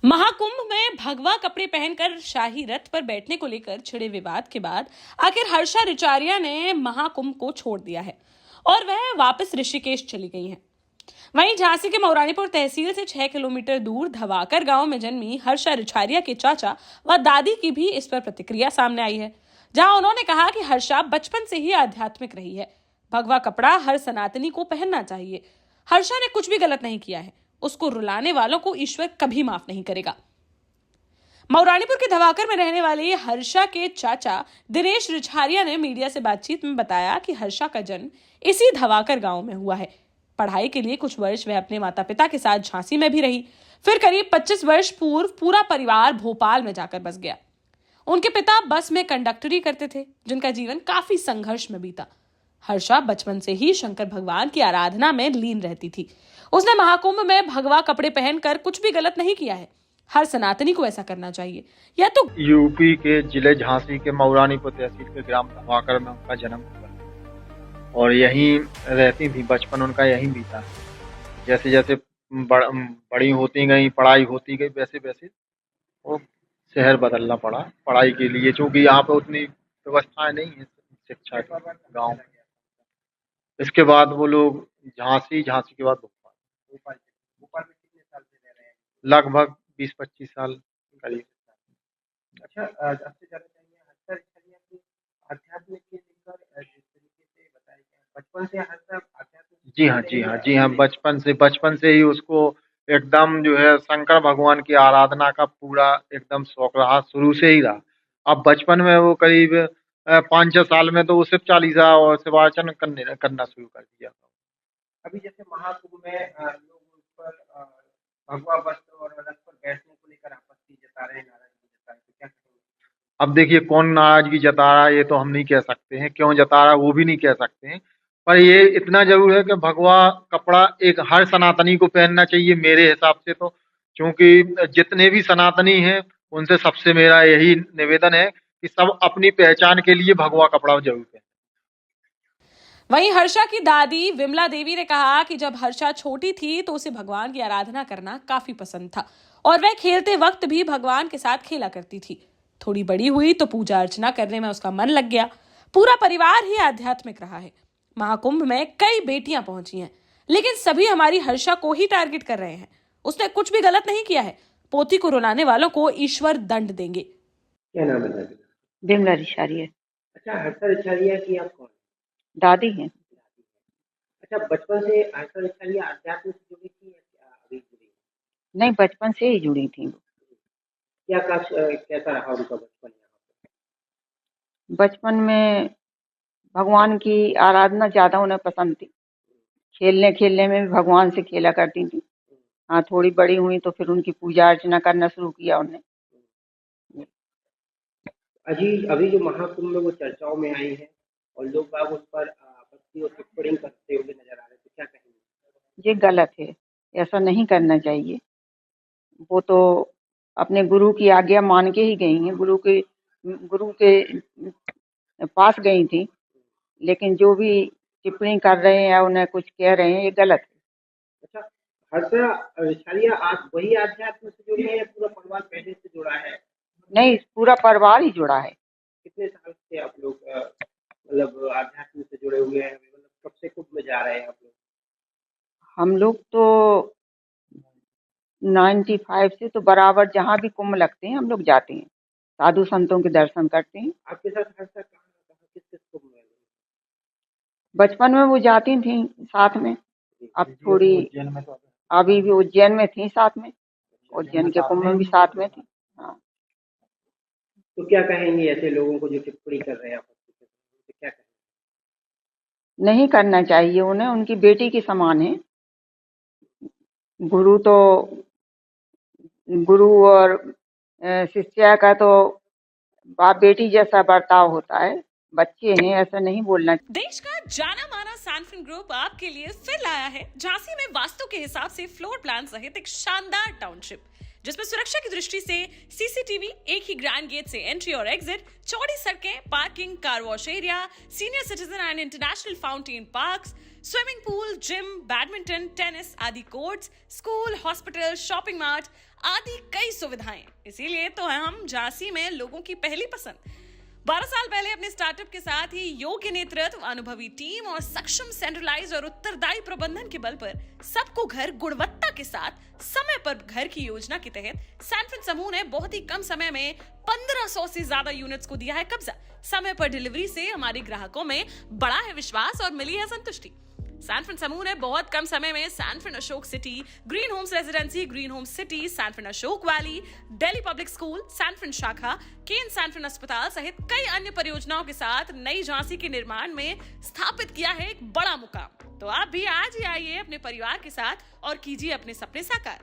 महाकुंभ में भगवा कपड़े पहनकर शाही रथ पर बैठने को लेकर छिड़े विवाद के बाद आखिर हर्षा रिचारिया ने महाकुंभ को छोड़ दिया है और वह वापस ऋषिकेश चली गई हैं। वहीं झांसी के मौरानीपुर तहसील से 6 किलोमीटर दूर धवाकर गांव में जन्मी हर्षा रिचारिया के चाचा व दादी की भी इस पर प्रतिक्रिया सामने आई है, जहां उन्होंने कहा कि हर्षा बचपन से ही आध्यात्मिक रही है। भगवा कपड़ा हर सनातनी को पहनना चाहिए। हर्षा ने कुछ भी गलत नहीं किया है। उसको रुलाने वालों को ईश्वर कभी माफ नहीं करेगा। मौरानीपुर के धवाकर में रहने वाली हर्षा के चाचा दिनेश रिछारिया ने मीडिया से बातचीत में बताया कि हर्षा का जन्म इसी धवाकर गांव में हुआ है। पढ़ाई के लिए कुछ वर्ष वह अपने माता पिता के साथ झांसी में भी रही। फिर करीब 25 वर्ष पूर्व पूरा परिवार भोपाल में जाकर बस गया। उनके पिता बस में कंडक्टरी करते थे, जिनका जीवन काफी संघर्ष में बीता। हर्षा बचपन से ही शंकर भगवान की आराधना में लीन रहती थी। उसने महाकुंभ में भगवा कपड़े पहनकर कुछ भी गलत नहीं किया है। हर सनातनी को ऐसा करना चाहिए। या तो यूपी के जिले झांसी के मौरानीपुर तहसील के ग्राम धवाकर में उनका जन्म हुआ और यहीं रहती थी। बचपन उनका यहीं बीता। जैसे जैसे बड़ी होती गई, पढ़ाई होती गई, वैसे वैसे वो शहर बदलना पड़ा पढ़ाई के लिए, क्योंकि यहाँ पे उतनी व्यवस्थाएं नहीं है शिक्षा की गाँव में। इसके बाद वो लोग झांसी के बाद भोपाल में कितने साल से रह रहे हैं? लगभग 20-25 साल करीब। अच्छा, आपसे जानना चाहिए हर्षा रिछारिया की आध्यात्म के लेकर जिस तरीके से बताया गया, बचपन से हर्षा आध्यात्म। जी हाँ, बचपन से ही उसको एकदम जो है शंकर भगवान की आराधना का पूरा एकदम शौक रहा, शुरू से ही रहा। अब बचपन में वो करीब 5-6 साल में तो वो शिव चालीसा और शिवार्चन करना शुरू कर दिया। अभी जैसे महाकुंभ में लोग उस पर भगवा वस्त्र और रथ पर बैठने को लेकर आपत्ति जता रहे हैं, नाराजगी जता रहे हैं, तो क्या कहेंगे? अब देखिए, कौन नाराजगी जता रहा है ये तो हम नहीं कह सकते हैं, क्यों जता रहा है वो भी नहीं कह सकते हैं। पर ये इतना जरूर है कि भगवा कपड़ा एक हर सनातनी को पहनना चाहिए मेरे हिसाब से तो, क्योंकि जितने भी सनातनी हैं उनसे सबसे मेरा यही निवेदन है कि सब अपनी पहचान के लिए भगवा कपड़ा जरूर पहने। वहीं हर्षा की दादी विमला देवी ने कहा कि जब हर्षा छोटी थी तो उसे भगवान की आराधना करना काफी पसंद था और वह खेलते वक्त भी भगवान के साथ खेला करती थी। थोड़ी बड़ी हुई तो पूजा अर्चना करने में उसका मन लग गया। पूरा परिवार ही आध्यात्मिक रहा है। महाकुंभ में कई बेटियां पहुंची हैं, लेकिन सभी हमारी हर्षा को ही टारगेट कर रहे हैं। उसने कुछ भी गलत नहीं किया है। पोती को रुलाने वालों को ईश्वर दंड देंगे। क्या नाम है दादी? विमला रिछारिया। अच्छा, हर्षा रिछारिया की आप कौन? दादी हैं। अच्छा, बचपन से हर्षा रिछारिया आध्यात्म से जुड़ी थी या अभी जुड़ी? नहीं, बचपन से ही जुड़ी थी। कैसा रहा उनका बचपन यहाँ पे? बचपन में भगवान की आराधना ज्यादा उन्हें पसंद थी। खेलने में भी भगवान से खेला करती थी। हाँ, थोड़ी बड़ी हुई तो फिर उनकी पूजा अर्चना करना शुरू किया उन्हें। अभी जो महाकुंभ में वो चर्चाओं में आई है और लोग बाग उस पर आपत्ति और टिप्पणी करते हुए नजर आ रहे हैं, तो क्या कहेंगे? ये गलत है, ऐसा नहीं करना चाहिए। वो तो अपने गुरु की आज्ञा मान के ही गई हैं, गुरु के पास गई थी। लेकिन जो भी टिप्पणी कर रहे हैं या उन्हें कुछ कह रहे हैं, ये गलत है। अच्छा, हर्षा रिछारिया आज वही आध्यात्म से जुड़ी है या पूरा परिवार पहले से जुड़ा है? नहीं, पूरा परिवार ही जुड़ा है। कितने साल से आप लोग मतलब आध्यात्म से जुड़े हुए हैं? मतलब कब से कुंभ में जा रहे हैं आप लोग? हम लोग तो 95 से तो बराबर जहाँ भी कुंभ लगते हैं हम लोग जाते हैं, साधु संतों के दर्शन करते हैं। आपके साथ हर्षा कहाँ किस किस कुंभ में? बचपन में वो जाती थी साथ में। अब थोड़ी अभी भी उज्जैन में थी साथ में, उज्जैन के कुंभ में भी साथ में थी। हाँ। तो क्या कहेंगे ऐसे लोगों को जो टिप्पणी कर रहे हैं आपत्ति कर रहे हैं, तो क्या कहेंगे? नहीं करना चाहिए उन्हें, उनकी बेटी के समान है। गुरु और शिष्या का तो बाप बेटी जैसा बर्ताव होता है। बच्चे हैं, ऐसा नहीं बोलना। देश का जाना माना सैनफिन ग्रुप आपके लिए फिर लाया है झांसी में वास्तु के हिसाब से फ्लोर प्लान सहित एक शानदार टाउनशिप, जिसमें सुरक्षा की दृष्टि से सीसीटीवी, एक ही ग्रैंड गेट से एंट्री और एग्जिट, चौड़ी सड़कें, parking, car wash area, senior citizen and international fountain parks, swimming pool, gym, badminton, tennis आदि courts, school, hospital, shopping mart आदि कई सुविधाएं। इसीलिए तो हम झांसी में लोगों की पहली पसंद। 12 साल पहले अपने स्टार्टअप के साथ ही योग्य नेतृत्व, अनुभवी टीम और सक्षम सेंट्रलाइज और उत्तरदायी प्रबंधन के बल पर सबको घर गुणवत्ता के साथ समय पर घर की योजना के तहत सैनफिन समूह ने बहुत ही कम समय में 1500 से ज्यादा यूनिट्स को दिया है कब्जा। समय पर डिलीवरी से हमारे ग्राहकों में बढ़ा है विश्वास और मिली है संतुष्टि। सैनफिन समूह ने बहुत कम समय में Sanfin Ashok city, green homes residency, green homes city, Sanfin Ashok valley, Delhi public school, Sanfin शाखा, केन सैनफिन अस्पताल सहित कई अन्य परियोजनाओं के साथ नई झांसी के निर्माण में स्थापित किया है एक बड़ा मुकाम। तो आप भी आज ही आइए अपने परिवार के साथ और कीजिए अपने सपने साकार।